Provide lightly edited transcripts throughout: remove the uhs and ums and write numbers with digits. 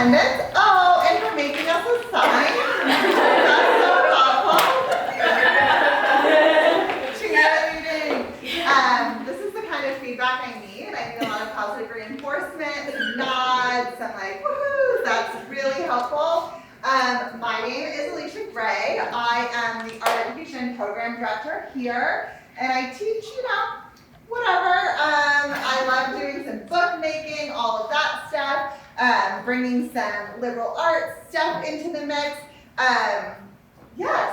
attendance. Oh, and for making us a sign. That's so thoughtful. Cheerleading. This is the kind of feedback I need. I need a lot of positive reinforcement, nods, and like, woohoo, that's really helpful. My name is Alicia Gray. I am the Art Education Program Director here, and I teach, whatever. I love doing some bookmaking, all of that stuff, bringing some liberal arts stuff into the mix.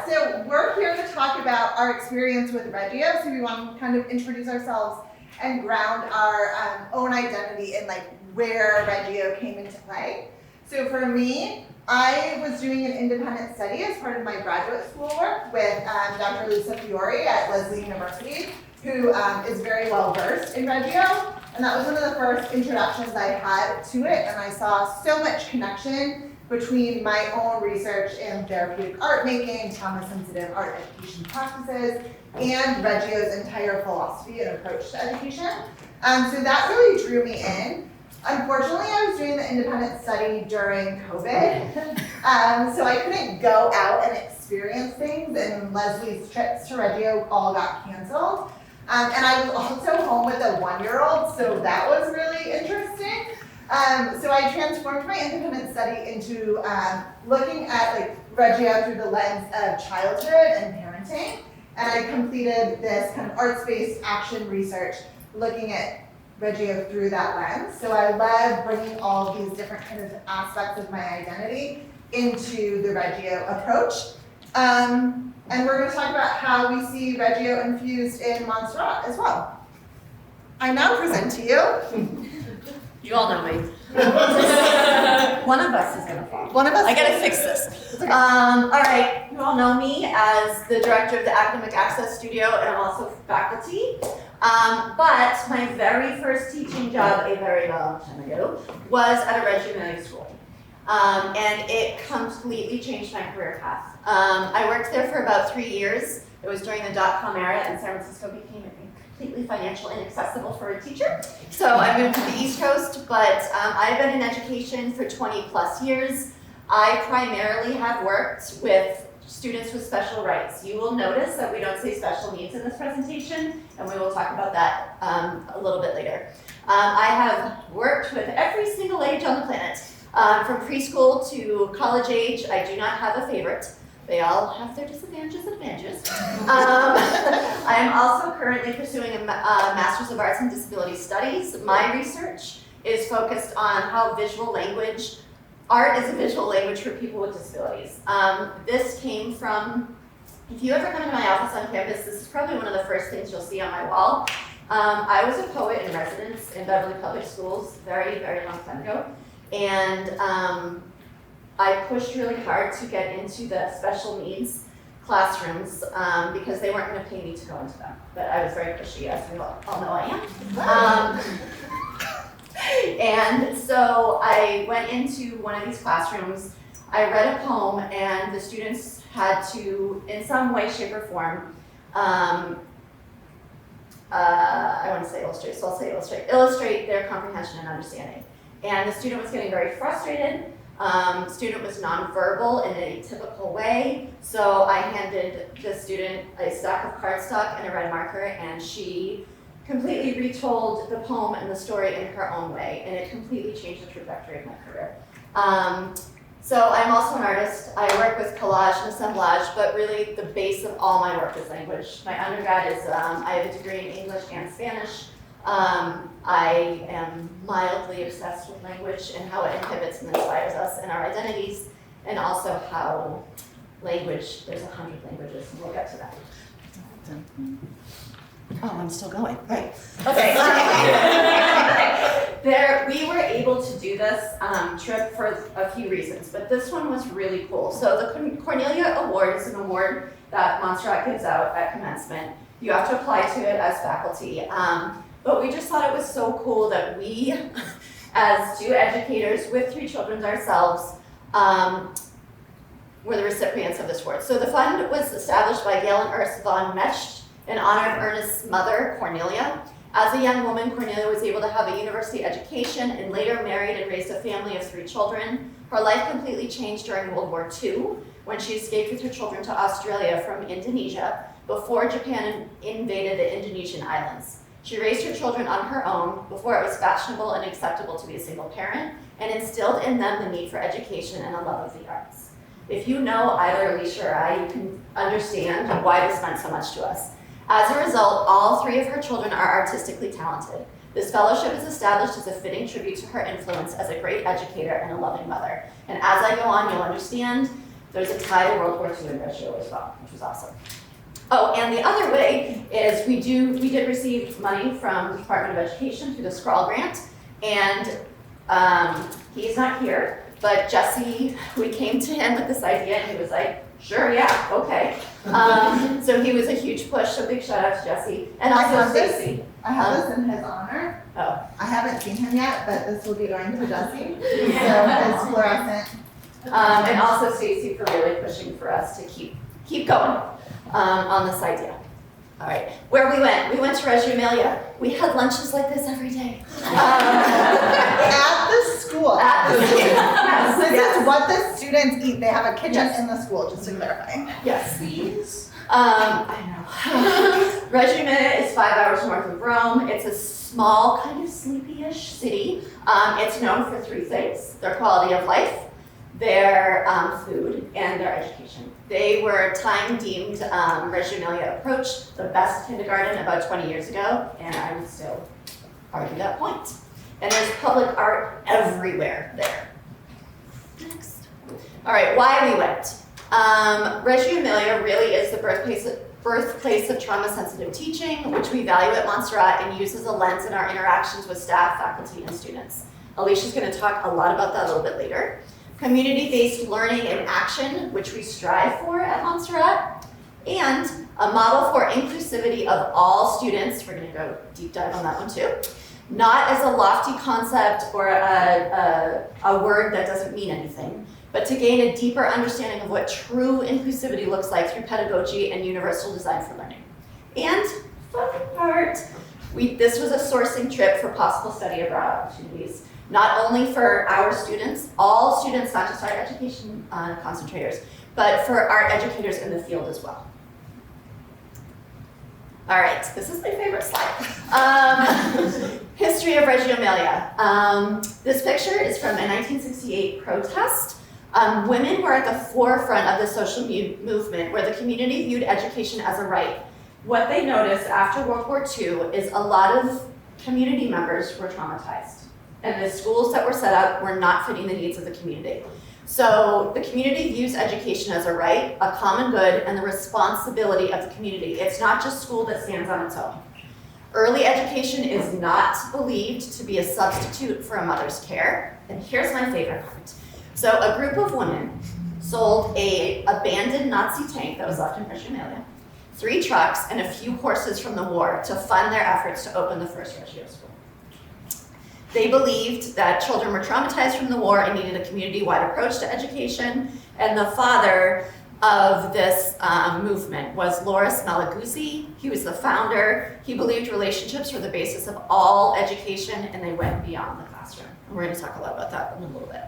So we're here to talk about our experience with Reggio, so we want to kind of introduce ourselves and ground our own identity in like where Reggio came into play. So for me, I was doing an independent study as part of my graduate school work with Dr. Lisa Fiore at Lesley University, who is very well versed in Reggio, and that was one of the first introductions I had to it, and I saw so much connection between my own research in therapeutic art making, trauma-sensitive art education practices, and Reggio's entire philosophy and approach to education. So that really drew me in. Unfortunately, I was doing the independent study during COVID, so I couldn't go out and experience things, and Leslie's trips to Reggio all got canceled. And I was also home with a 1-year-old, so that was really interesting. So I transformed my independent study into looking at like Reggio through the lens of childhood and parenting, and I completed this kind of arts-based action research looking at Reggio through that lens. So I love bringing all of these different kind of aspects of my identity into the Reggio approach. And we're going to talk about how we see Reggio infused in Montserrat as well. I now present to you. You all know me. One of us is going to fall. One of us. I gotta fix this. Okay. All right, you all know me as the director of the Academic Access Studio, and I'm also faculty. But my very first teaching job a very long time ago was at a Reggio Emilia school. And it completely changed my career path. I worked there for about 3 years. It was during the dot-com era, and San Francisco became completely financially inaccessible for a teacher. So I moved to the East Coast, but I've been in education for 20 plus years. I primarily have worked with students with special rights. You will notice that we don't say special needs in this presentation, and we will talk about that a little bit later. I have worked with every single age on the planet, from preschool to college age. I do not have a favorite. They all have their disadvantages and advantages. I am also currently pursuing a Master's of Arts in Disability Studies. My research is focused on how visual language, art is a visual language for people with disabilities. This came from, if you ever come into my office on campus, this is probably one of the first things you'll see on my wall. I was a poet in residence in Beverly Public Schools very, very long time ago. And I pushed really hard to get into the special needs classrooms because they weren't going to pay me to go into them. But I was very pushy, as we all know I am. And so I went into one of these classrooms. I read a poem, and the students had to, in some way, shape, or form, I want to say illustrate, so I'll say illustrate their comprehension and understanding. And the student was getting very frustrated. Student was nonverbal in a typical way, so I handed the student a stack of cardstock and a red marker, and she completely retold the poem and the story in her own way, and it completely changed the trajectory of my career. So I'm also an artist. I work with collage and assemblage, but really the base of all my work is language. My undergrad is, I have a degree in English and Spanish. I am mildly obsessed with language and how it inhibits and inspires us in our identities, and also how language, there's 100 languages, and we'll get to that. Oh, I'm still going. Right. Okay. We were able to do this trip for a few reasons, but this one was really cool. So the Cornelia Award is an award that Montserrat gives out at commencement. You have to apply to it as faculty. But we just thought it was so cool that we, as 2 educators with 3 children ourselves, were the recipients of this award. So the fund was established by Gail and Urs von Mecht in honor of Ernest's mother, Cornelia, As a young woman, Cornelia was able to have a university education and later married and raised a family of 3 children. Her life completely changed during World War II when she escaped with her children to Australia from Indonesia before Japan invaded the Indonesian islands. She raised her children on her own before it was fashionable and acceptable to be a single parent, and instilled in them the need for education and a love of the arts. If you know either Alicia or I, you can understand why this meant so much to us. As a result, all 3 of her children are artistically talented. This fellowship is established as a fitting tribute to her influence as a great educator and a loving mother. And as I go on, you'll understand there's a tie to World War II in Reggio as well, which was awesome. Oh, and the other way is we did receive money from the Department of Education through the Scrawl Grant, and he's not here, but Jesse, we came to him with this idea, and he was like, sure, yeah, okay. So he was a huge push, so big shout out to Jesse, and also Stacy. I have this in his honor. Oh. I haven't seen him yet, but this will be going to Jesse. So his fluorescent. And also Stacy for really pushing for us to keep going on this idea. All right, where we went to Reggio Emilia. We had lunches like this every day. At the school. Yes. This is what the students eat. They have a kitchen in the school, just to clarify. Yes. I know. Reggio Emilia is 5 hours north of Rome. It's a small, kind of sleepy-ish city. It's known for 3 things: their quality of life, their food, and their education. They were time-deemed, Reggio Emilia approached the best kindergarten about 20 years ago, and I would still argue that point. And there's public art everywhere there. Next. All right, why we went. Reggio Emilia really is the birthplace of trauma-sensitive teaching, which we value at Montserrat and use as a lens in our interactions with staff, faculty, and students. Alicia's going to talk a lot about that a little bit later. Community-based learning and action, which we strive for at Montserrat, and a model for inclusivity of all students. We're going to go deep dive on that one too. Not as a lofty concept or a word that doesn't mean anything, but to gain a deeper understanding of what true inclusivity looks like through pedagogy and universal design for learning. And fun part, this was a sourcing trip for possible study abroad opportunities, not only for our students, all students, not just our education concentrators, but for our educators in the field as well. All right, this is my favorite slide. History of Reggio Emilia. This picture is from a 1968 protest. Women were at the forefront of the social movement where the community viewed education as a right. What they noticed after World War II is a lot of community members were traumatized, and the schools that were set up were not fitting the needs of the community. So the community views education as a right, a common good, and the responsibility of the community. It's not just school that stands on its own. Early education is not believed to be a substitute for a mother's care. And here's my favorite part. So a group of women sold an abandoned Nazi tank that was left in Reggio Emilia, 3 trucks, and a few horses from the war to fund their efforts to open the first Reggio school. They believed that children were traumatized from the war and needed a community-wide approach to education, and the father of this movement was Loris Malaguzzi. He was the founder. He believed relationships were the basis of all education, and they went beyond the classroom. And we're going to talk a lot about that in a little bit.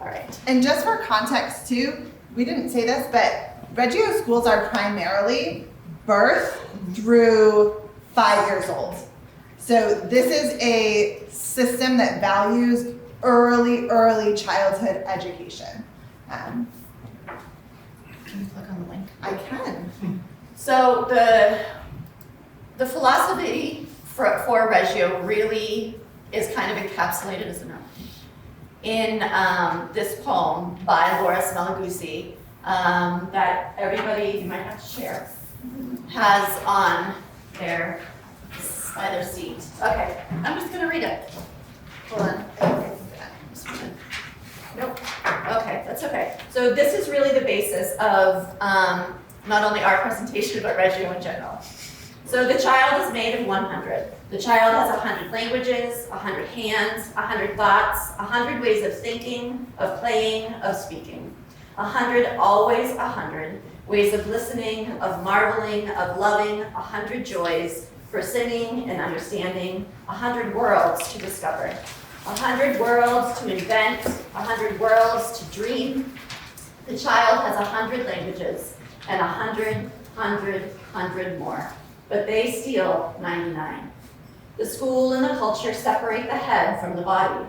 All right. And just for context too, we didn't say this, but Reggio schools are primarily birth through 5 years old. So this is a system that values early childhood education. Can you click on the link? I can. So the philosophy for Reggio really is kind of encapsulated as a note in this poem by Loris Malaguzzi that everybody, you might have to share, has on their seat. Okay, I'm just gonna read it. Hold on. Nope. Okay, that's okay. So this is really the basis of not only our presentation, but Reggio in general. So the child is made of 100. The child has 100 languages, 100 hands, 100 thoughts, 100 ways of thinking, of playing, of speaking. 100, always 100 ways of listening, of marveling, of loving, 100 joys, for singing and understanding, 100 worlds to discover, 100 worlds to invent, 100 worlds to dream. The child has 100 languages and 100 more, but they steal 99. The school and the culture separate the head from the body.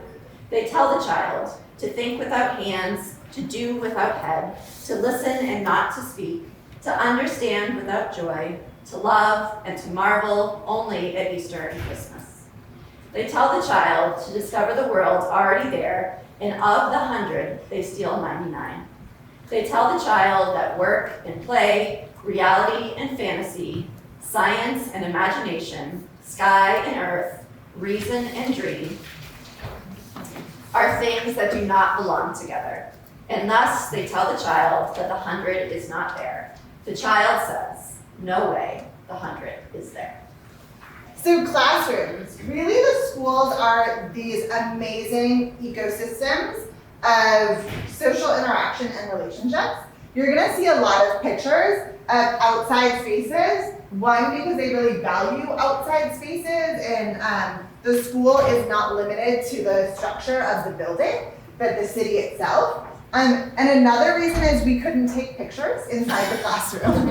They tell the child to think without hands, to do without head, to listen and not to speak, to understand without joy, to love and to marvel only at Easter and Christmas. They tell the child to discover the world already there, and of the 100, they steal 99. They tell the child that work and play, reality and fantasy, science and imagination, sky and earth, reason and dream are things that do not belong together. And thus they tell the child that the 100 is not there. The child says, no way, the 100 is there. So classrooms, really the schools are these amazing ecosystems of social interaction and relationships. You're gonna see a lot of pictures of outside spaces. One, because they really value outside spaces, and the school is not limited to the structure of the building, but the city itself. And another reason is we couldn't take pictures inside the classroom.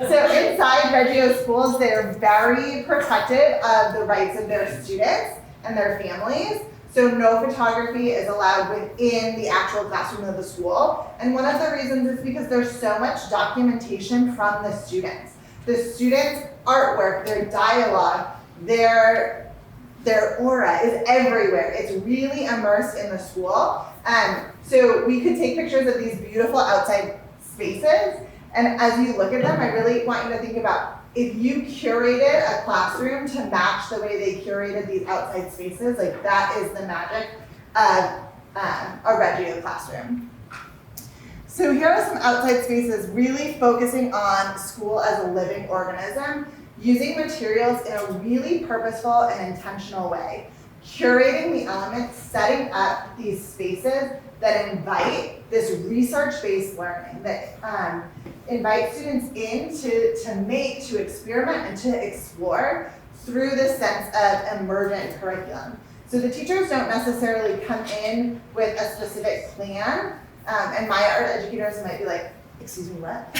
So inside Reggio schools, they're very protective of the rights of their students and their families. So no photography is allowed within the actual classroom of the school. And one of the reasons is because there's so much documentation from the students. The students' artwork, their dialogue, their aura is everywhere. It's really immersed in the school. So we could take pictures of these beautiful outside spaces. And as you look at them, I really want you to think about if you curated a classroom to match the way they curated these outside spaces, like that is the magic of a Reggio classroom. So here are some outside spaces really focusing on school as a living organism, using materials in a really purposeful and intentional way, curating the elements, setting up these spaces that invite this research-based learning, that invite students in to make, to experiment, and to explore through this sense of emergent curriculum. So the teachers don't necessarily come in with a specific plan, and my art educators might be like, excuse me, what?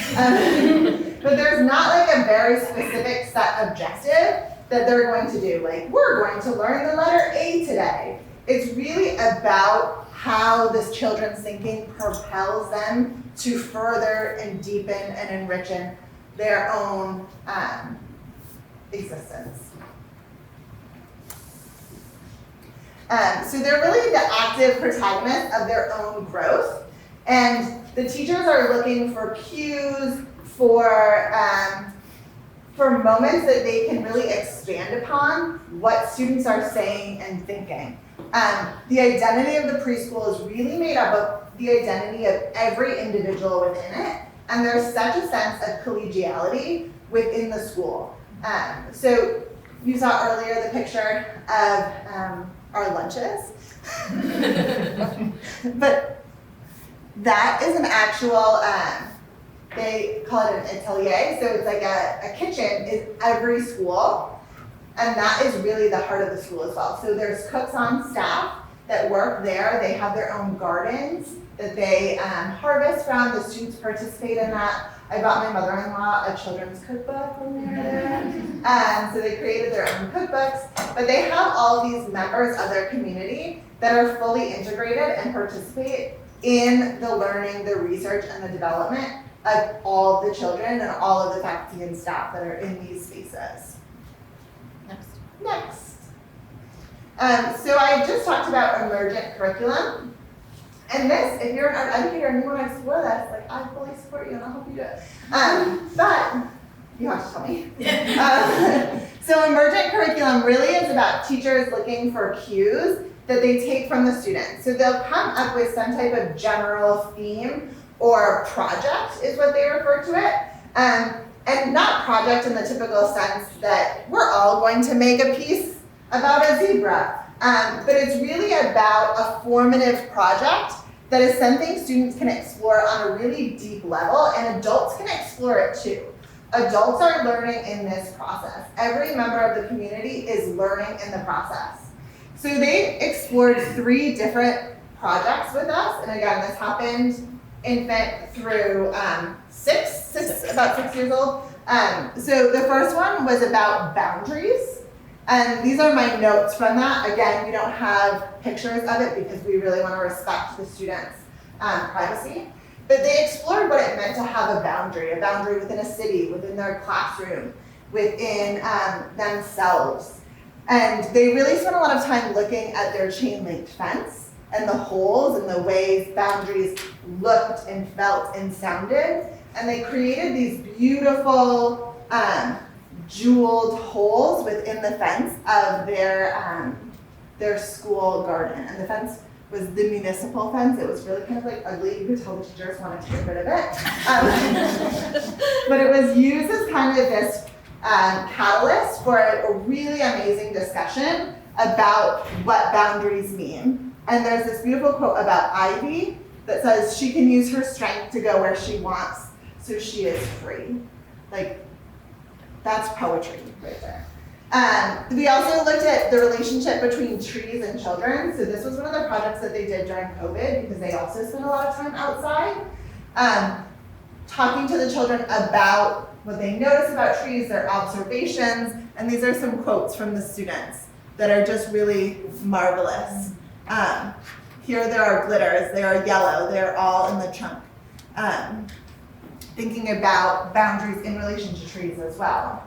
But there's not like a very specific set objective that they're going to do. Like, we're going to learn the letter A today. It's really about how this children's thinking propels them to further and deepen and enrich their own existence. So they're really the active protagonists of their own growth, and the teachers are looking for cues, for moments that they can really expand upon what students are saying and thinking. The identity of the preschool is really made up of the identity of every individual within it, and there's such a sense of collegiality within the school. So you saw earlier the picture of our lunches, but that is an actual, they call it an atelier, so it's like a kitchen in every school. And that is really the heart of the school as well. So there's cooks on staff that work there. They have their own gardens that they harvest from. The students participate in that. I bought my mother-in-law a children's cookbook when we were there. So they created their own cookbooks. But they have all of these members of their community that are fully integrated and participate in the learning, the research, and the development of all of the children and all of the faculty and staff that are in these spaces. Next. So I just talked about emergent curriculum. And this, if you're an art educator and you want to explore this, like I fully support you and I'll help you do it. But you have to tell me. So emergent curriculum really is about teachers looking for cues that they take from the students. So they'll come up with some type of general theme or project is what they refer to it. And not project in the typical sense that we're all going to make a piece about a zebra. But it's really about a formative project that is something students can explore on a really deep level, and adults can explore it too. adults are learning in this process. Every member of the community is learning in the process. So they explored 3 different projects with us, and again, this happened infant through about 6 years old. So the first one was about boundaries, and these are my notes from that. Again, we don't have pictures of it because we really want to respect the students' privacy. But they explored what it meant to have a boundary within a city, within their classroom, within themselves. And they really spent a lot of time looking at their chain link fence and the holes and the ways boundaries looked and felt and sounded. And they created these beautiful jeweled holes within the fence of their school garden. And the fence was the municipal fence. It was really kind of like ugly. You could tell the teachers wanted to get rid of it. But it was used as kind of this catalyst for a really amazing discussion about what boundaries mean. And there's this beautiful quote about Ivy that says she can use her strength to go where she wants, so she is free. Like, that's poetry right there. We also looked at the relationship between trees and children. So this was one of the projects that they did during COVID because they also spent a lot of time outside. Talking to the children about what they notice about trees, their observations, and these are some quotes from the students that are just really marvelous. Here there are glitters, they are yellow, they're all in the trunk. Thinking about boundaries in relation to trees as well.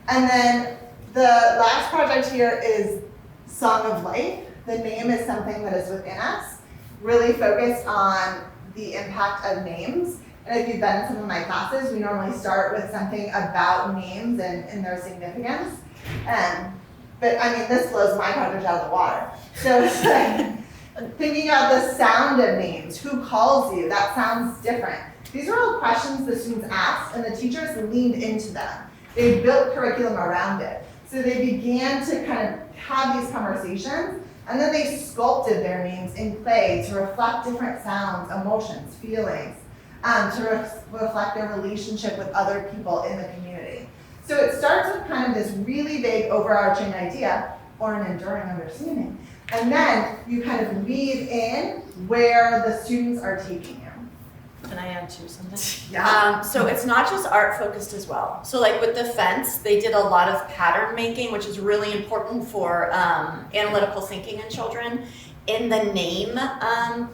And then the last project here is Song of Life. The name is something that is within us, really focused on the impact of names. And if you've been in some of my classes, we normally start with something about names and their significance. But I mean, this blows my project out of the water. So it's like thinking about the sound of names, who calls you, that sounds different. These are all questions the students asked and the teachers leaned into them. They built curriculum around it. So they began to kind of have these conversations, and then they sculpted their names in clay to reflect different sounds, emotions, feelings, to reflect their relationship with other people in the community. So it starts with kind of this really big overarching idea or an enduring understanding. And then you kind of weave in where the students are taking you. Can I add to something? Yeah. So it's not just art focused as well. So like with the fence, they did a lot of pattern making, which is really important for analytical thinking in children. In the name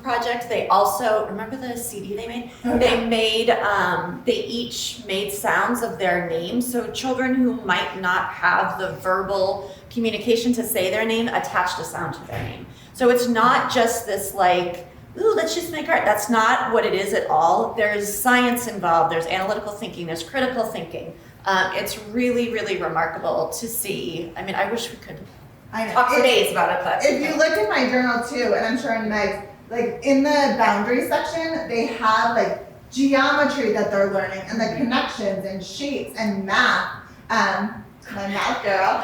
project, they also, remember the CD they made? Okay. They each made sounds of their name. So children who might not have the verbal communication to say their name attached a sound to their name. So it's not just this like, ooh, let's just make art. That's not what it is at all. There's science involved, there's analytical thinking, there's critical thinking. It's really, really remarkable to see. I mean, I wish we could talk for days about it, but. If you look in my journal too, and I'm sure in Meg's, like in the boundary section, they have like geometry that they're learning and the connections and shapes and math. My math girl.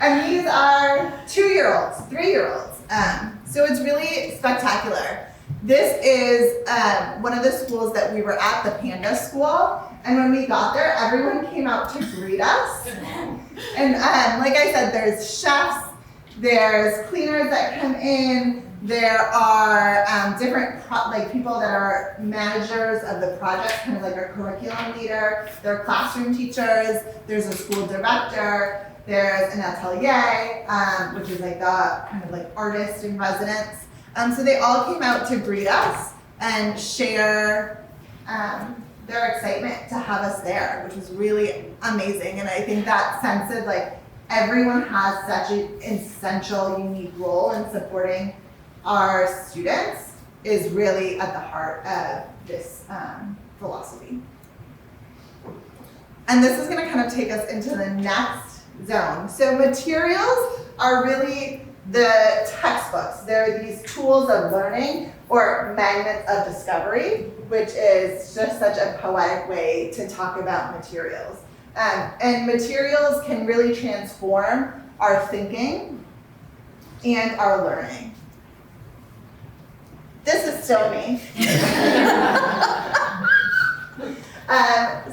And these are 2-year-olds, 3-year-olds. So it's really spectacular. This is one of the schools that we were at, the Panda School. And when we got there, everyone came out to greet us. And like I said, there's chefs, there's cleaners that come in, there are different people that are managers of the project, kind of like a curriculum leader, there are classroom teachers, there's a school director, there's an atelier, which is like the kind of like artist in residence. So they all came out to greet us and share their excitement to have us there, which was really amazing. And I think that sense of like everyone has such an essential, unique role in supporting our students is really at the heart of this philosophy. And this is going to kind of take us into the next zone. So materials are really the textbooks. They're these tools of learning or magnets of discovery, which is just such a poetic way to talk about materials. And materials can really transform our thinking and our learning. This is still me.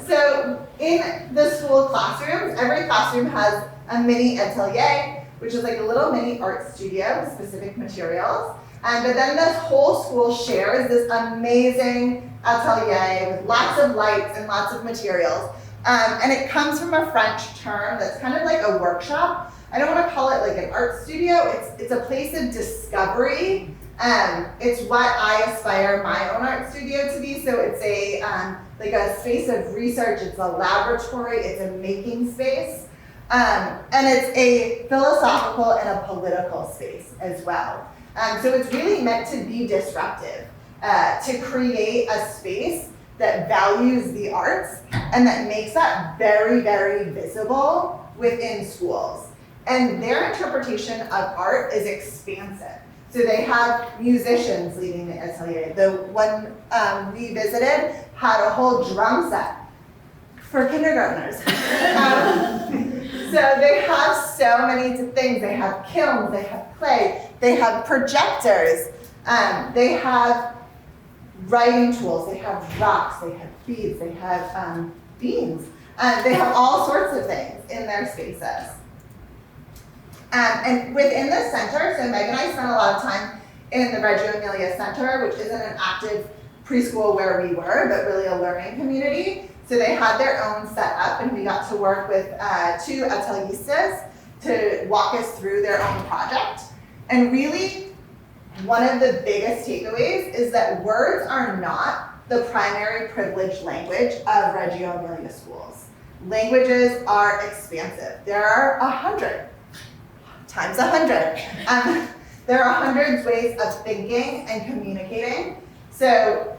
So in the school classrooms, every classroom has a mini atelier, which is like a little mini art studio with specific materials. But then this whole school shares this amazing atelier with lots of lights and lots of materials. And it comes from a French term that's kind of like a workshop. I don't want to call it like an art studio. It's a place of discovery. It's what I aspire my own art studio to be. So it's a like a space of research. It's a laboratory. It's a making space. And it's a philosophical and a political space as well. So it's really meant to be disruptive, to create a space that values the arts and that makes that very, very visible within schools. And their interpretation of art is expansive. So they have musicians leading the atelier. The one we visited had a whole drum set for kindergartners. So they have so many things. They have kilns, they have clay, they have projectors, they have writing tools, they have rocks, they have beads, they have beans. They have all sorts of things in their spaces. And within the center, so Meg and I spent a lot of time in the Reggio Emilia Center, which isn't an active preschool where we were, but really a learning community. So they had their own setup, and we got to work with 2 atelieristas to walk us through their own project. And really, one of the biggest takeaways is that words are not the primary privileged language of Reggio Emilia schools. Languages are expansive. There are 100 times 100. There are hundreds ways of thinking and communicating. So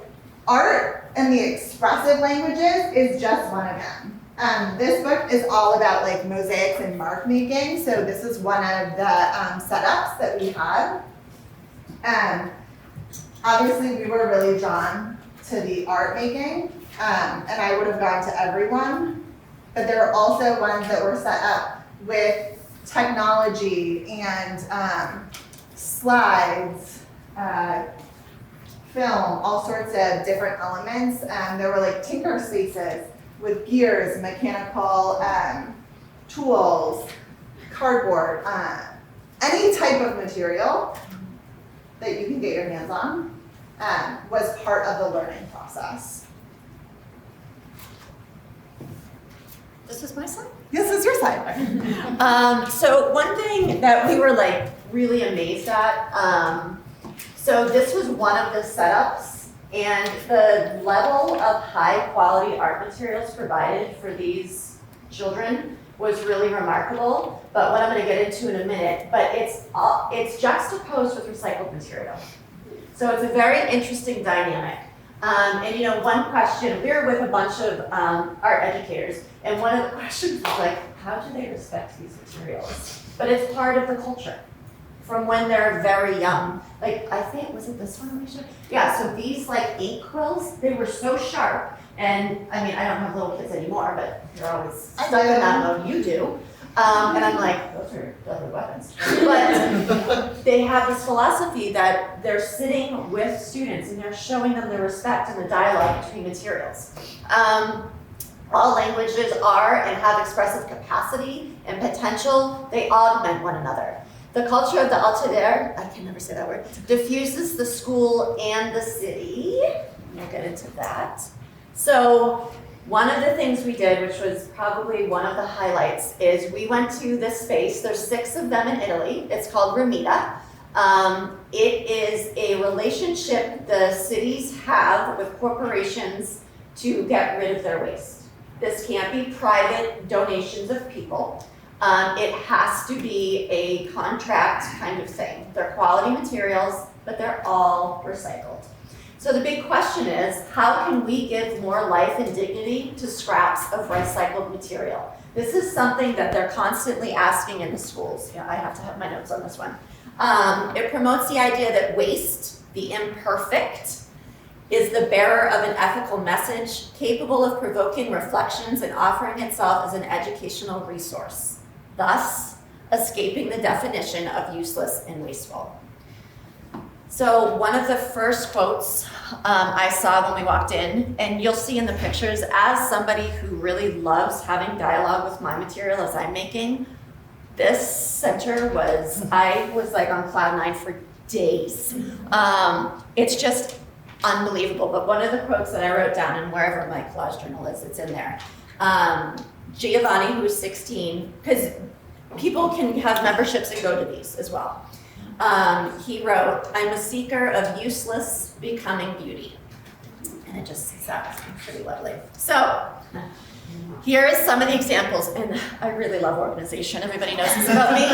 art and the expressive languages is just one of them. This book is all about like mosaics and mark making. So this is one of the setups that we had. Obviously we were really drawn to the art making, and I would have gone to everyone, but there were also ones that were set up with technology and slides, film, all sorts of different elements. There were like tinker spaces with gears, mechanical tools, cardboard, any type of material that you can get your hands on was part of the learning process. This is my slide? Yes, it's your side. So one thing that we were like really amazed at, so this was one of the setups, and the level of high quality art materials provided for these children was really remarkable, but what I'm going to get into in a minute, but it's juxtaposed with recycled material. So it's a very interesting dynamic. And you know, one question, we were with a bunch of art educators, and one of the questions was like, how do they respect these materials? But it's part of the culture from when they're very young. Like, I think, was it this one, Alicia? Yeah, so these like ink quills, they were so sharp. And I mean, I don't have little kids anymore, but you're always stuck in that mode, you do. And I'm like, those are deadly weapons. But they have this philosophy that they're sitting with students and they're showing them the respect and the dialogue between materials. All languages are and have expressive capacity and potential. They augment one another. The culture of the atelier, I can never say that word, diffuses the school and the city. We'll get into that. So one of the things we did, which was probably one of the highlights, is we went to this space. There's 6 of them in Italy. It's called Remita. It is a relationship the cities have with corporations to get rid of their waste. This can't be private donations of people. It has to be a contract kind of thing. They're quality materials, but they're all recycled. So the big question is, how can we give more life and dignity to scraps of recycled material? This is something that they're constantly asking in the schools. Yeah, I have to have my notes on this one. It promotes the idea that waste, the imperfect, is the bearer of an ethical message capable of provoking reflections and offering itself as an educational resource, thus escaping the definition of useless and wasteful. So one of the first quotes I saw when we walked in, and you'll see in the pictures, as somebody who really loves having dialogue with my material as I'm making, this center I was like on cloud nine for days. It's just unbelievable. But one of the quotes that I wrote down, and wherever my collage journal is, it's in there. Giovanni, who was 16, because people can have memberships and go to these as well. He wrote, "I'm a seeker of useless becoming beauty." And it just sounds pretty lovely. So, here is some of the examples, and I really love organization. Everybody knows this about me.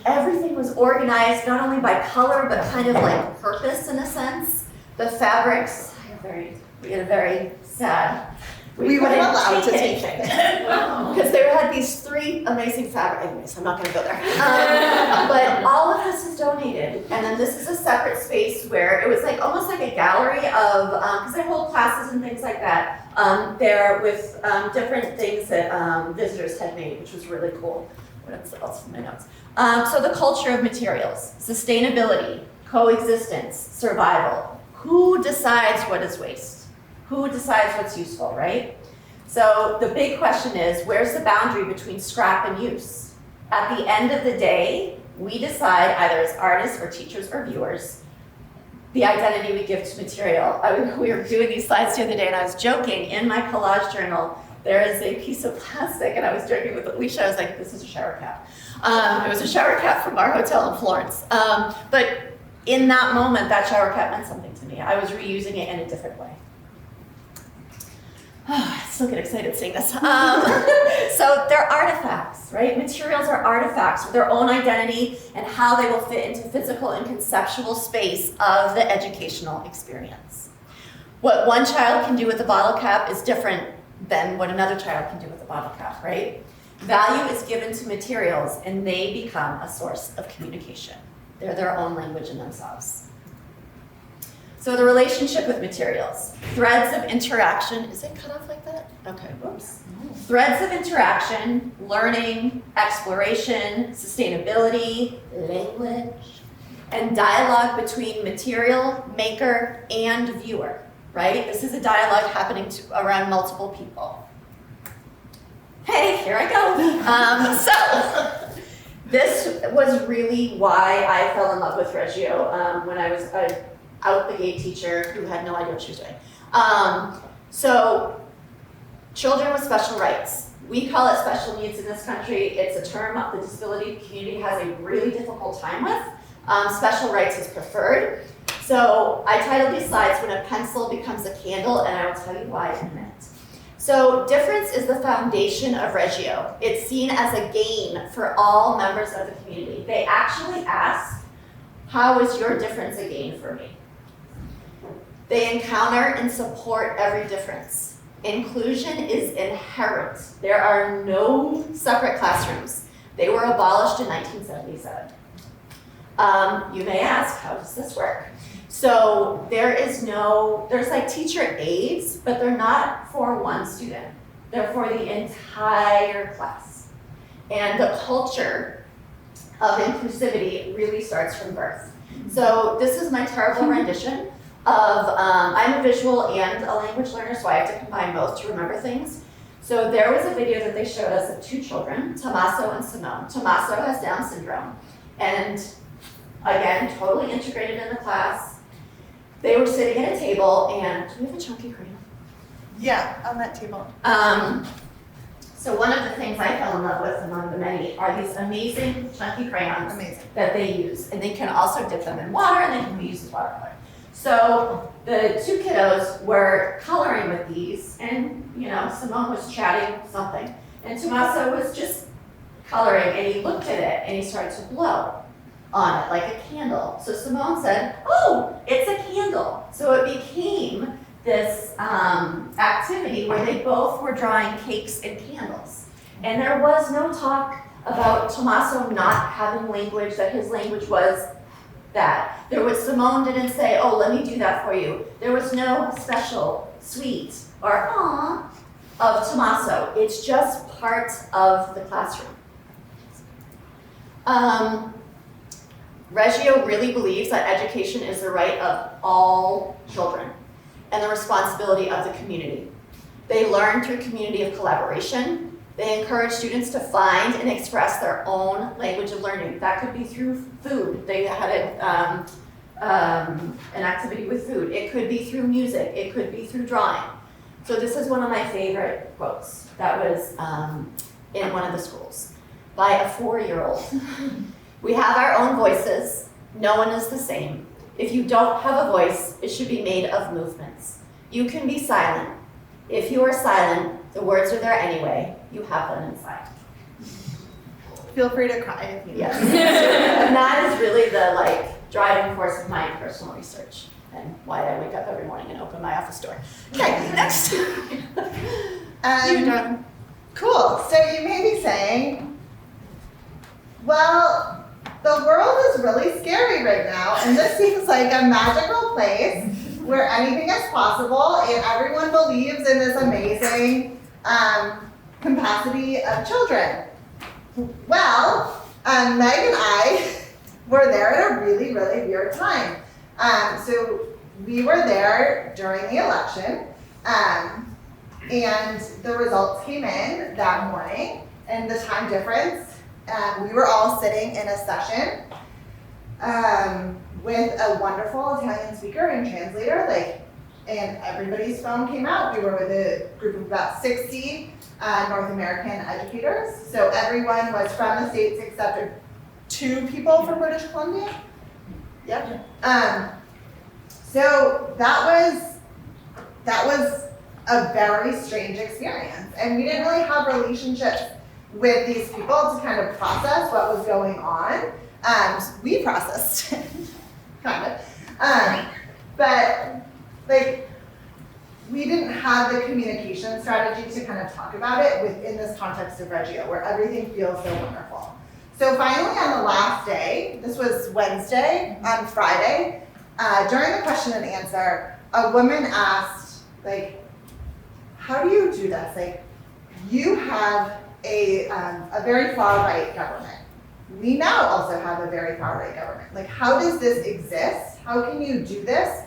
Everything was organized not only by color, but kind of like purpose in a sense. The fabrics, we had a very sad. We weren't allowed to take anything because they had these 3 amazing fabrics. Anyways, I'm not going to go there. But all of this is donated, and then this is a separate space where it was like almost like a gallery of because I hold classes and things like that there with different things that visitors had made, which was really cool. What else in my notes? So the culture of materials, sustainability, coexistence, survival. Who decides what is waste? Who decides what's useful, right? So the big question is, where's the boundary between scrap and use? At the end of the day, we decide, either as artists or teachers or viewers, the identity we give to material. We were doing these slides the other day, and I was joking, in my collage journal, there is a piece of plastic, and I was joking with Alicia, I was like, this is a shower cap. It was a shower cap from our hotel in Florence. But in that moment, that shower cap meant something to me. I was reusing it in a different way. I still get excited seeing this. So they're artifacts, right? Materials are artifacts with their own identity and how they will fit into physical and conceptual space of the educational experience. What one child can do with a bottle cap is different than what another child can do with a bottle cap, right? Value is given to materials and they become a source of communication. They're their own language in themselves. So the relationship with materials, threads of interaction. Is it cut off like that? Okay, whoops. Threads of interaction, learning, exploration, sustainability, language, and dialogue between material, maker, and viewer, right? This is a dialogue happening around multiple people. Hey, here I go. So this was really why I fell in love with Reggio when I was out the gate teacher who had no idea what she was doing. So children with special rights. We call it special needs in this country. It's a term the disability community has a really difficult time with. Special rights is preferred. So I titled these slides, When a Pencil Becomes a Candle, and I will tell you why in a minute. So difference is the foundation of Reggio. It's seen as a gain for all members of the community. They actually ask, how is your difference a gain for me? They encounter and support every difference. Inclusion is inherent. There are no separate classrooms. They were abolished in 1977. You may ask, how does this work? So there's like teacher aides, but they're not for one student. They're for the entire class. And the culture of inclusivity really starts from birth. So this is my terrible rendition of, I'm a visual and a language learner, so I have to combine both to remember things. So there was a video that they showed us of 2 children, Tommaso and Simone. Tommaso has Down syndrome, and again, totally integrated in the class. They were sitting at a table, and do we have a chunky crayon? Yeah, on that table. So one of the things I fell in love with among the many are these amazing chunky crayons that they use. And they can also dip them in water, and they can be used as watercolor. So the 2 kiddos were coloring with these, and Simone was chatting something. And Tommaso was just coloring, and he looked at it, and he started to blow on it like a candle. So Simone said, oh, it's a candle. So it became this activity where they both were drawing cakes and candles. And there was no talk about Tommaso not having language, that his language was that. Simone didn't say, oh, let me do that for you. There was no special sweet or aw of Tommaso. It's just part of the classroom. Reggio really believes that education is the right of all children and the responsibility of the community. They learn through community of collaboration. They encourage students to find and express their own language of learning. That could be through food. They had an activity with food. It could be through music. It could be through drawing. So this is one of my favorite quotes that was in one of the schools by a 4-year-old. We have our own voices. No one is the same. If you don't have a voice, it should be made of movements. You can be silent. If you are silent, the words are there anyway. You have them inside. Feel free to cry if you need. Yes. And that is really the driving force of my personal research and why I wake up every morning and open my office door. Okay, next. You, darling. Cool. So you may be saying, well, the world is really scary right now, and this seems like a magical place where anything is possible, and everyone believes in this amazing capacity of children. Well, Meg and I were there at a really, really weird time. So we were there during the election, and the results came in that morning, and the time difference, we were all sitting in a session with a wonderful Italian speaker and translator, and everybody's phone came out. We were with a group of about 60 North American educators. So everyone was from the States except for 2 people from British Columbia. Yep. So that was a very strange experience. And we didn't really have relationships with these people to kind of process what was going on. We processed it, kind of. But we didn't have the communication strategy to kind of talk about it within this context of Reggio, where everything feels so wonderful. So finally on the last day, this was Wednesday, on Friday, during the question and answer, a woman asked, how do you do this? You have a very far-right government. We now also have a very far-right government. How does this exist? How can you do this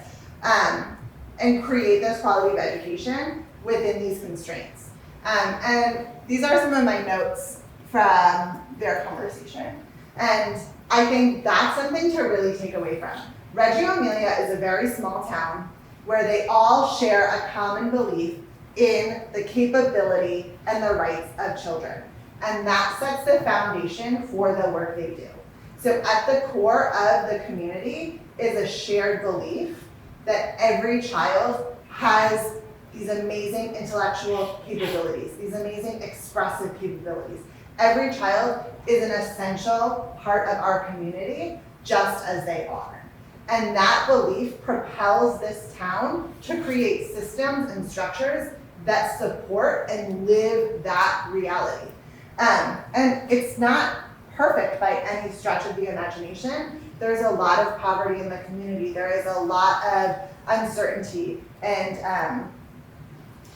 and create this quality of education within these constraints? And these are some of my notes from their conversation. And I think that's something to really take away from. Reggio Emilia is a very small town where they all share a common belief in the capability and the rights of children. And that sets the foundation for the work they do. So at the core of the community is a shared belief that every child has these amazing intellectual capabilities, these amazing expressive capabilities. Every child is an essential part of our community, just as they are. And that belief propels this town to create systems and structures that support and live that reality. And it's not perfect by any stretch of the imagination. There's a lot of poverty in the community. There is a lot of uncertainty and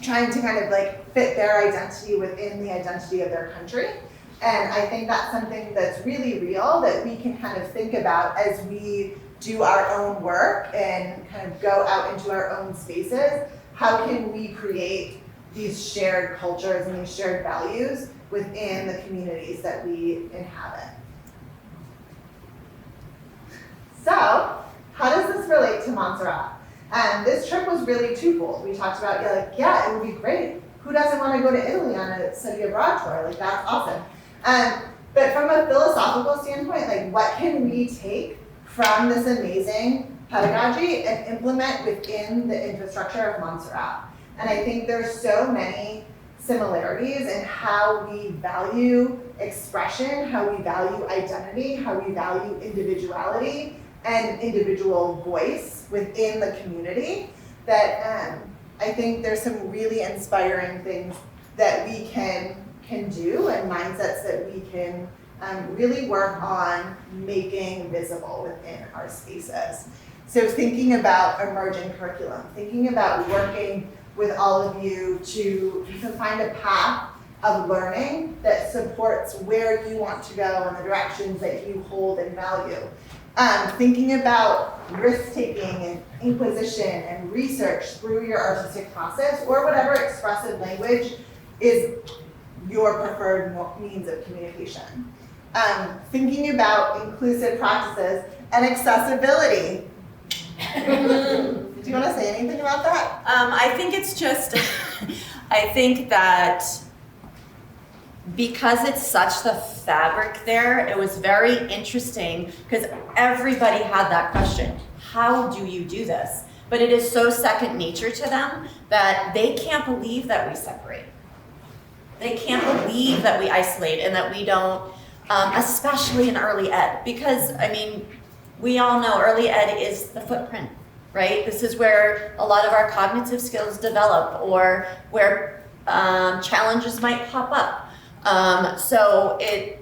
trying to kind of fit their identity within the identity of their country. And I think that's something that's really real that we can kind of think about as we do our own work and kind of go out into our own spaces. How can we create these shared cultures and these shared values within the communities that we inhabit? So, how does this relate to Montserrat? This trip was really twofold. We talked about, yeah, it would be great. Who doesn't want to go to Italy on a study abroad tour? That's awesome. But from a philosophical standpoint, what can we take from this amazing pedagogy and implement within the infrastructure of Montserrat? And I think there's so many similarities in how we value expression, how we value identity, how we value individuality and individual voice within the community, that I think there's some really inspiring things that we can do and mindsets that we can really work on making visible within our spaces. So thinking about emerging curriculum, thinking about working with all of you to find a path of learning that supports where you want to go and the directions that you hold and value. Thinking about risk-taking and inquisition and research through your artistic process or whatever expressive language is your preferred means of communication. Thinking about inclusive practices and accessibility. Do you want to say anything about that? I think it's just, I think that because it's such the fabric there, it was very interesting because everybody had that question. How do you do this? But it is so second nature to them that they can't believe that we separate. They can't believe that we isolate and that we don't, especially in early ed, because I mean, we all know early ed is the footprint, right? This is where a lot of our cognitive skills develop or where challenges might pop up. So it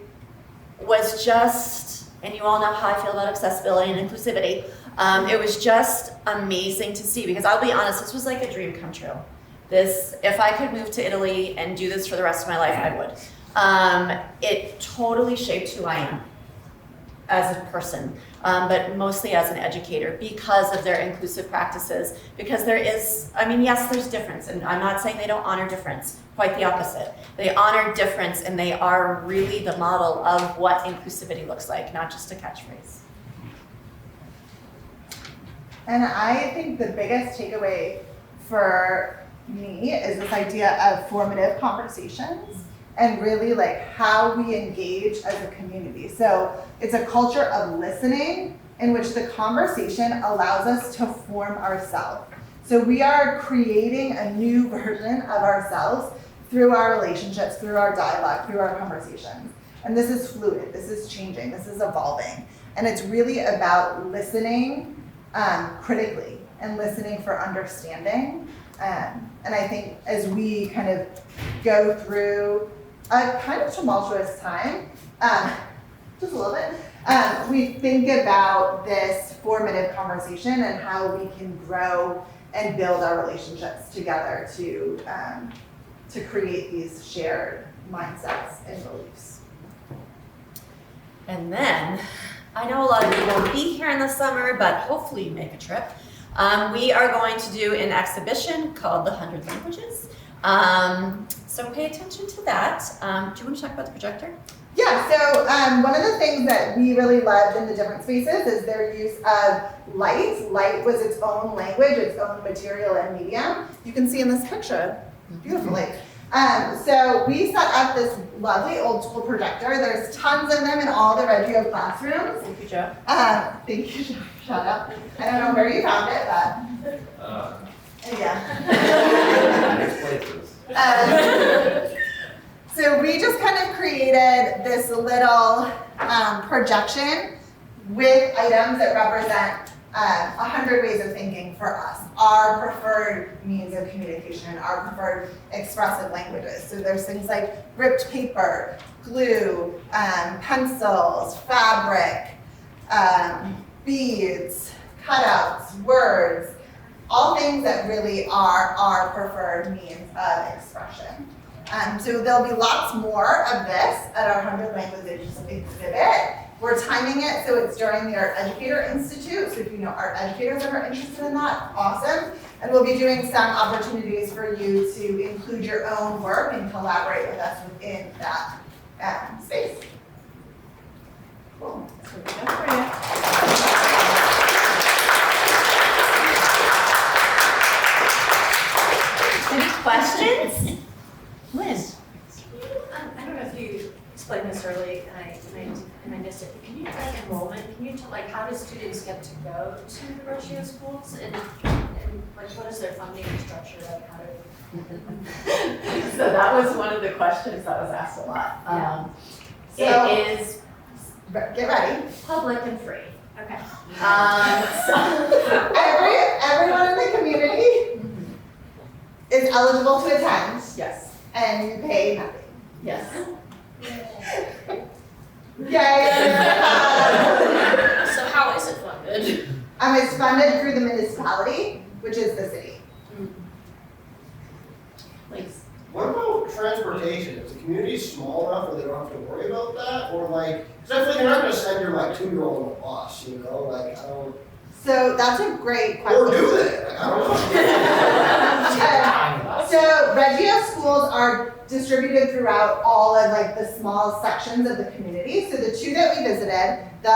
was just, and you all know how I feel about accessibility and inclusivity. It was just amazing to see because I'll be honest, this was like a dream come true. This, if I could move to Italy and do this for the rest of my life, I would. It totally shaped who I am as a person, but mostly as an educator because of their inclusive practices. Because there is, I mean, yes, there's difference, and I'm not saying they don't honor difference, quite the opposite. They honor difference and they are really the model of what inclusivity looks like, not just a catchphrase. And I think the biggest takeaway for me is this idea of formative conversations and really like how we engage as a community. So it's a culture of listening in which the conversation allows us to form ourselves. So we are creating a new version of ourselves through our relationships, through our dialogue, through our conversations. And this is fluid, this is changing, this is evolving. And it's really about listening critically and listening for understanding. And I think as we kind of go through a kind of tumultuous time, just a little bit, we think about this formative conversation and how we can grow and build our relationships together to create these shared mindsets and beliefs. And then, I know a lot of you won't be here in the summer, but hopefully you make a trip. We are going to do an exhibition called The 100 Languages. So pay attention to that. Do you want to talk about the projector? Yeah, so one of the things that we really loved in the different spaces is their use of light. Light was its own language, its own material and medium. You can see in this picture, beautifully. So we set up this lovely old school projector. There's tons of them in all the Reggio classrooms. Thank you, Joe. Thank you, shout out. I don't know where you found it, but yeah. Places. So we just kind of created this little projection with items that represent 100 ways of thinking for us, our preferred means of communication, our preferred expressive languages. So there's things like ripped paper, glue, pencils, fabric, beads, cutouts, words, all things that really are our preferred means of expression. So there'll be lots more of this at our 100 Languages exhibit. We're timing it so it's during the Art Educator Institute. So if you know art educators that are interested in that, awesome. And we'll be doing some opportunities for you to include your own work and collaborate with us within that space. Cool. So we go for you. Any questions? Liz. I don't know if you explained this early and I missed it, but can you like enrollment, can you tell like how do students get to go to the Reggio schools and like what is their funding structure, like how do So that was one of the questions that was asked a lot. So- It is Get ready. public and free. okay. Everyone in the community is eligible to attend, Yes, and you pay nothing. yes. Yay! So how is it funded? It's funded through the municipality, which is the city. Please. What about transportation? Is the community small enough where they don't have to worry about that? Or like, because I feel like you're not gonna send your like 2-year-old on a bus, you know? Like, I don't. So that's a great question. Or do they? Like, I don't know. So Reggio schools are distributed throughout all of like the small sections of the community. So the 2 that we visited, the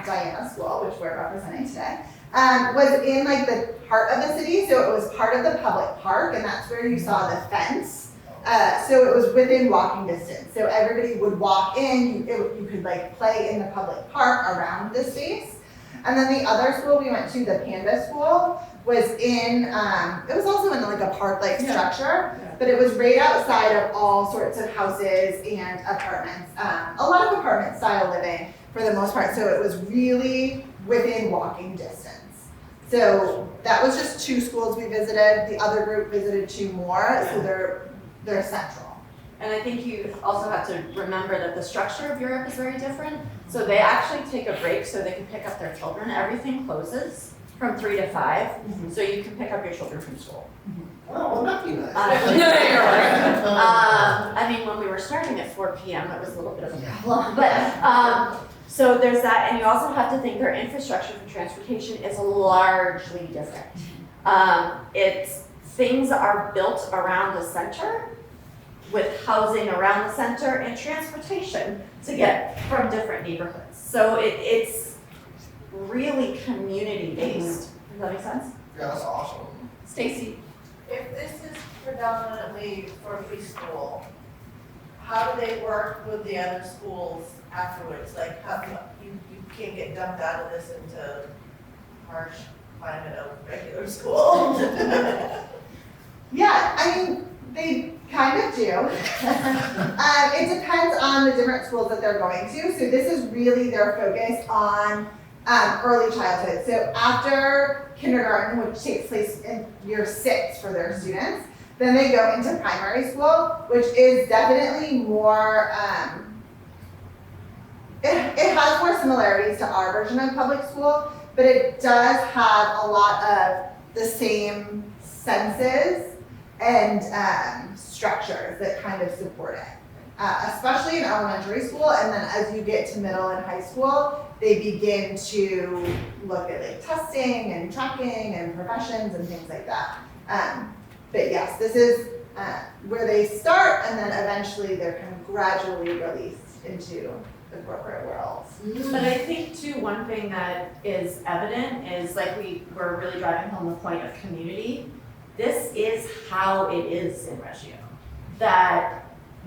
Diana school, which we're representing today, was in like the heart of the city. So it was part of the public park, and that's where you saw the fence. So it was within walking distance. So everybody would walk in, you could like play in the public park around the space. And then the other school we went to, the Panda School, was in, it was also in like a park-like structure, but it was right outside of all sorts of houses and apartments. A lot of apartment style living for the most part, so it was really within walking distance. So that was just 2 schools we visited. The other group visited 2 more, so they're central. And I think you also have to remember that the structure of Europe is very different. So they actually take a break so they can pick up their children. Everything closes from 3 to 5, so you can pick up your children from school. Oh, well, that'd be nice. I mean, when we were starting at 4 p.m., it was a little bit of a problem. But so there's that, and you also have to think their infrastructure for transportation is largely different. Things are built around the center, with housing around the center and transportation to get from different neighborhoods. So it's really community-based. Does that make sense? Yeah, that's awesome. Stacy? If this is predominantly for preschool, how do they work with the other schools afterwards? Like, how, you can't get dumped out of this into harsh climate of regular school? Yeah, I mean, they kind of do. It depends on the different schools that they're going to. So this is really their focus on early childhood. So after kindergarten, which takes place in year 6 for their students, then they go into primary school, which is definitely more, it has more similarities to our version of public school, but it does have a lot of the same senses and structures that kind of support it, especially in elementary school. And then as you get to middle and high school, they begin to look at like testing and tracking and professions and things like that. But yes, this is where they start, and then eventually they're kind of gradually released into the corporate world. But I think too, one thing that is evident is like we're really driving home the point of community. This is how it is in Reggio. That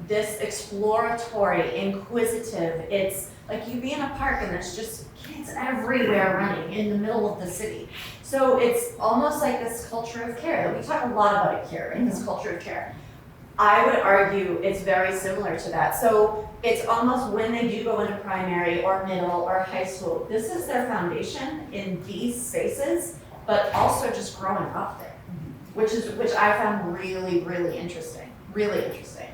this exploratory, inquisitive, it's like you be in a park and there's just kids everywhere running in the middle of the city. So it's almost like this culture of care. We talk a lot about it here, right? This culture of care. I would argue it's very similar to that. So it's almost when they do go into primary or middle or high school, this is their foundation in these spaces, but also just growing up there, which I found really, really interesting. Really interesting.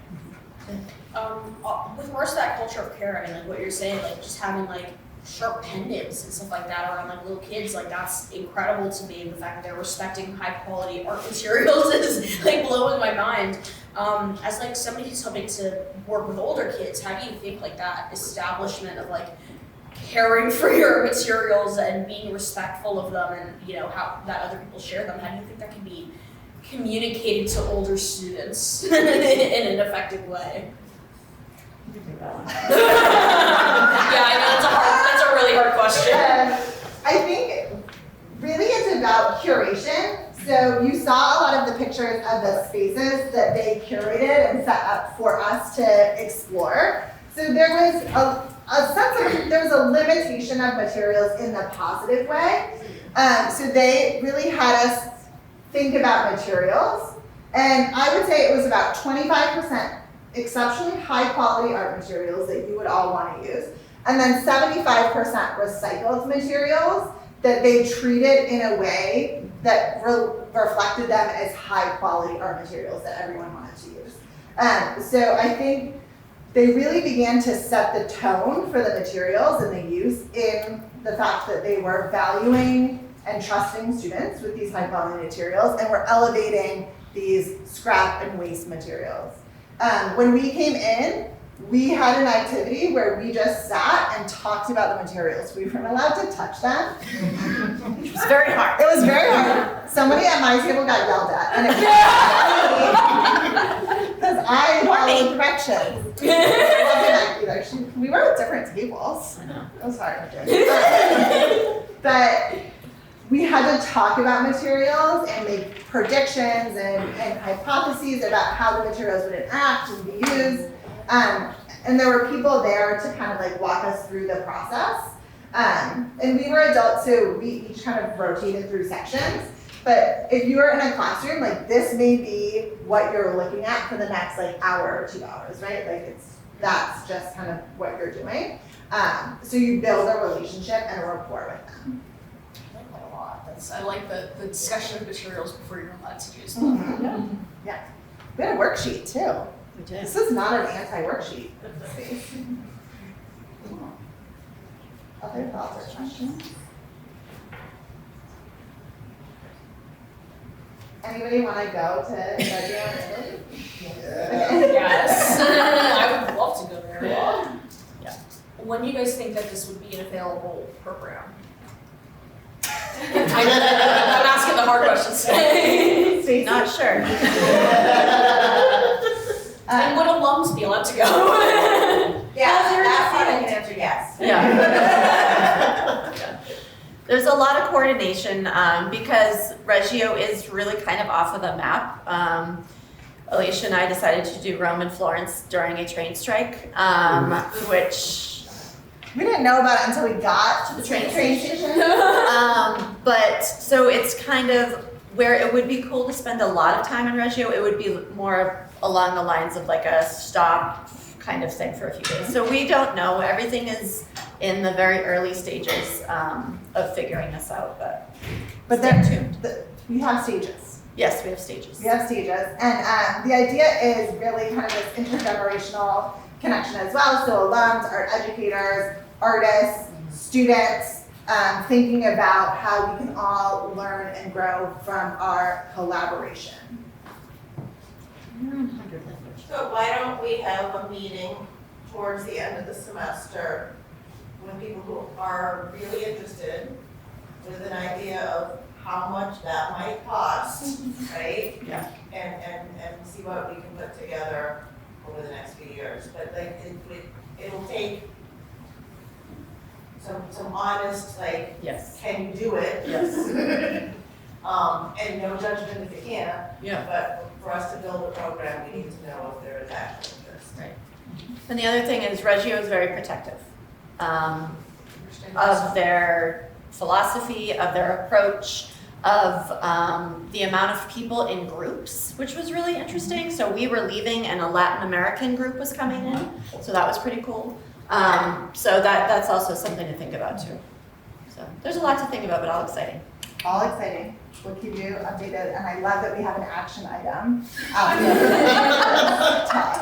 With regards to that culture of care and like what you're saying, like just having like sharp pendants and stuff like that around like little kids, like that's incredible to me. The fact that they're respecting high quality art materials is like blowing my mind. As like somebody who's hoping to work with older kids, how do you think like that establishment of like caring for your materials and being respectful of them and you know how that other people share them, how do you think that can be communicated to older students in an effective way? You can take that one. Yeah, I know that's a really hard question. I think really it's about curation. So you saw a lot of the pictures of the spaces that they curated and set up for us to explore. So there was a sense of, there was a limitation of materials in the positive way. So they really had us think about materials. And I would say it was about 25% exceptionally high quality art materials that you would all want to use. And then 75% recycled materials that they treated in a way that reflected them as high quality art materials that everyone wanted to use. So I think they really began to set the tone for the materials and the use in the fact that they were valuing and trusting students with these high quality materials, and we're elevating these scrap and waste materials. When we came in, we had an activity where we just sat and talked about the materials. We weren't allowed to touch them. It was very hard. It was very hard. Somebody at my table got yelled at, and it was because I followed directions. It wasn't either. We were at different tables. I know. It was hard. But we had to talk about materials and make predictions and hypotheses about how the materials would interact and be used. And there were people there to kind of like walk us through the process. And we were adults, so we each kind of rotated through sections. But if you were in a classroom, like this may be what you're looking at for the next like hour or 2 hours, right? Like that's just kind of what you're doing. So you build a relationship and a rapport with them. I like that a lot. I like the discussion of materials before you're allowed to use them. Mm-hmm. Yeah. We had a worksheet too. We did. This is not an anti-worksheet. Other thoughts or questions? Anybody want to go to Reggio in Italy? Yeah. Yes. I would love to go there. Yeah. When do you guys think that this would be an available program? I'm asking the hard questions today. Stacey? Not sure. And would alums be allowed to go? Yeah, that part I can answer yes. Yeah. There's a lot of coordination because Reggio is really kind of off of the map. Alicia and I decided to do Rome and Florence during a train strike, which We didn't know about it until we got to the train station. but so it's kind of where it would be cool to spend a lot of time in Reggio. It would be more along the lines of like a stop kind of thing for a few days. So we don't know. Everything is in the very early stages of figuring this out, but Stay tuned. We have stages. Yes, we have stages. We have stages. And the idea is really kind of this intergenerational connection as well. So alums, art educators, artists, students, thinking about how we can all learn and grow from our collaboration. So why don't we have a meeting towards the end of the semester with people who are really interested with an idea of how much that might cost, right? Yeah. And see what we can put together over the next few years. But like, it'll take some honest, like, Yes. can you do it? Yes. And no judgment if you can't. Yeah. But for us to build a program, we need to know if there is actual interest. Right. And the other thing is Reggio is very protective of their philosophy, of their approach, of the amount of people in groups, which was really interesting. So we were leaving and a Latin American group was coming in, so that was pretty cool. So that's also something to think about too. So there's a lot to think about, but all exciting. All exciting. We'll keep you updated, and I love that we have an action item.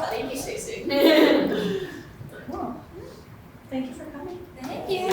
Thank you, Stacey. Cool. Thank you for coming. Thank you.